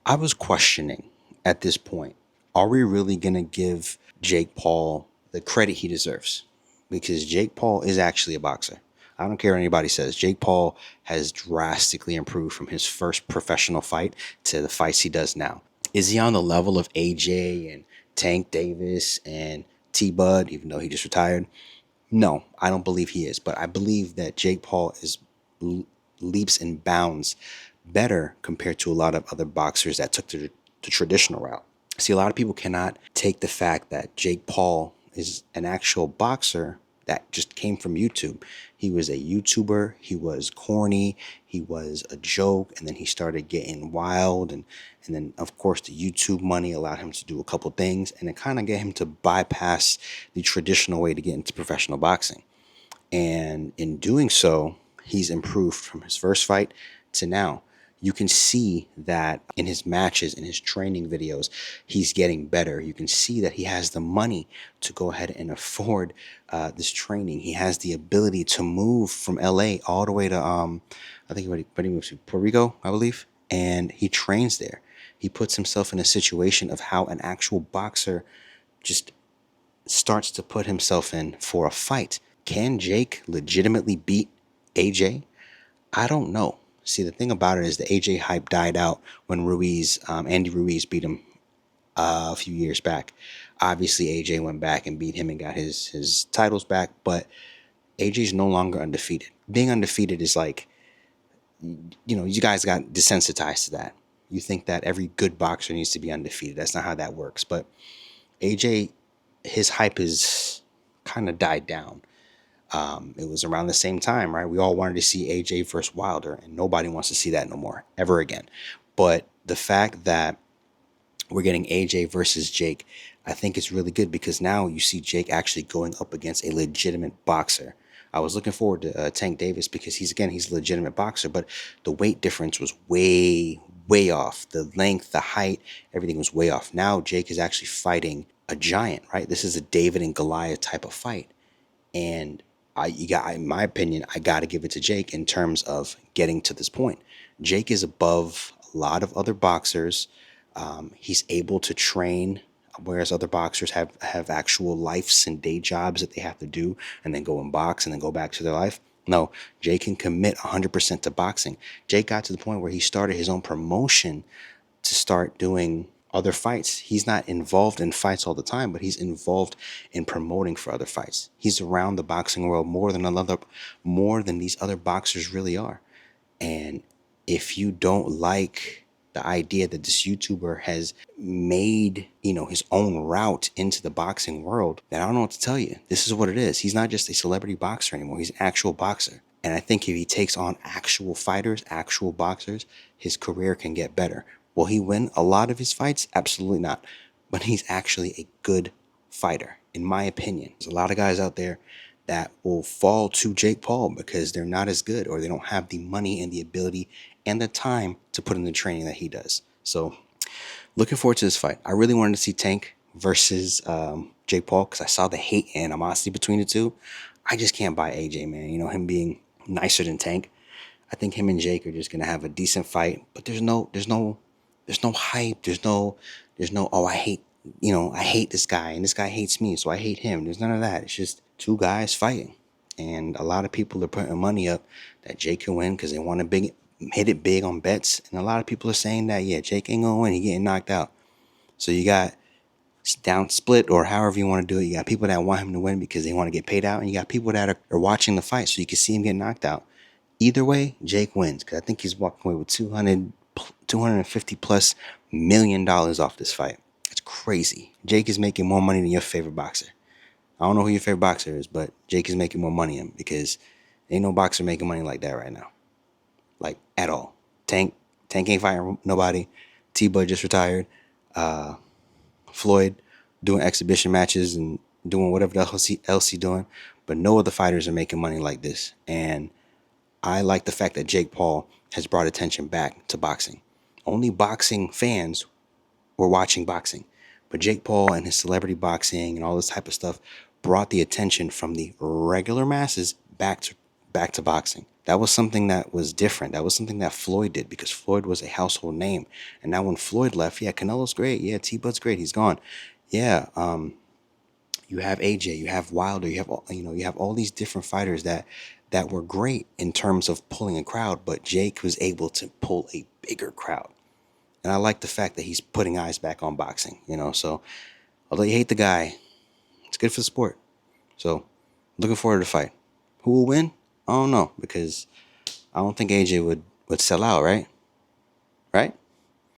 I was questioning at this point, are we really going to give Jake Paul the credit he deserves? Because Jake Paul is actually a boxer. I don't care what anybody says. Jake Paul has drastically improved from his first professional fight to the fights he does now. Is he on the level of AJ and Tank Davis and T Bud, even though he just retired? No, I don't believe he is. But I believe that Jake Paul is leaps and bounds better compared to a lot of other boxers that took the traditional route. See, a lot of people cannot take the fact that Jake Paul is an actual boxer that just came from YouTube. He was a YouTuber, he was corny, he was a joke, and then he started getting wild, and then of course the YouTube money allowed him to do a couple things, and it kind of get him to bypass the traditional way to get into professional boxing. And in doing so, he's improved from his first fight to now. You can see that in his matches, in his training videos, he's getting better. You can see that he has the money to go ahead and afford this training. He has the ability to move from LA all the way to, I think he moves to Puerto Rico, I believe, and he trains there. He puts himself in a situation of how an actual boxer just starts to put himself in for a fight. Can Jake legitimately beat AJ? I don't know. See, the thing about it is the AJ hype died out when Andy Ruiz beat him a few years back. Obviously, AJ went back and beat him and got his titles back, but AJ's no longer undefeated. Being undefeated is like, you guys got desensitized to that. You think that every good boxer needs to be undefeated. That's not how that works. But AJ, his hype is kind of died down. It was around the same time, right? We all wanted to see AJ versus Wilder, and nobody wants to see that no more, ever again. But the fact that we're getting AJ versus Jake, I think it's really good because now you see Jake actually going up against a legitimate boxer. I was looking forward to Tank Davis because he's a legitimate boxer, but the weight difference was way off. The length, the height, everything was way off. Now Jake is actually fighting a giant, right? This is a David and Goliath type of fight. And in my opinion, I got to give it to Jake in terms of getting to this point. Jake is above a lot of other boxers. He's able to train, whereas other boxers have actual lives and day jobs that they have to do and then go and box and then go back to their life. No, Jake can commit 100% to boxing. Jake got to the point where he started his own promotion to start doing other fights. He's not involved in fights all the time, but he's involved in promoting for other fights. He's around the boxing world more than these other boxers really are. And if you don't like the idea that this YouTuber has made, his own route into the boxing world, then I don't know what to tell you. This is what it is. He's not just a celebrity boxer anymore. He's an actual boxer. And I think if he takes on actual fighters, actual boxers, his career can get better. Will he win a lot of his fights? Absolutely not. But he's actually a good fighter, in my opinion. There's a lot of guys out there that will fall to Jake Paul because they're not as good or they don't have the money and the ability and the time to put in the training that he does. So looking forward to this fight. I really wanted to see Tank versus Jake Paul because I saw the hate and animosity between the two. I just can't buy AJ, man. Him being nicer than Tank. I think him and Jake are just gonna have a decent fight, but there's no hype. There's no oh, I hate this guy and this guy hates me, so I hate him. There's none of that. It's just two guys fighting. And a lot of people are putting money up that Jake can win because they want to hit it big on bets. And a lot of people are saying that, yeah, Jake ain't gonna win. He getting knocked out. So you got down split or however you want to do it. You got people that want him to win because they want to get paid out. And you got people that are watching the fight so you can see him get knocked out. Either way, Jake wins because I think he's walking away with $250 plus million off this fight. It's crazy. Jake is making more money than your favorite boxer. I don't know who your favorite boxer is, but Jake is making more money than him because ain't no boxer making money like that right now. Like, at all. Tank ain't fighting nobody. T-Bud just retired. Floyd doing exhibition matches and doing whatever else he doing. But no other fighters are making money like this. And I like the fact that Jake Paul has brought attention back to boxing. Only boxing fans were watching boxing. But Jake Paul and his celebrity boxing and all this type of stuff brought the attention from the regular masses back to boxing. That was something that was different. That was something that Floyd did because Floyd was a household name. And now when Floyd left, yeah, Canelo's great. Yeah, T-Bud's great. He's gone. Yeah, you have AJ, you have Wilder, you have all these different fighters that were great in terms of pulling a crowd, but Jake was able to pull a bigger crowd. And I like the fact that he's putting eyes back on boxing. So although you hate the guy, it's good for the sport. So looking forward to the fight. Who will win? I don't know because I don't think AJ would sell out, right? Right?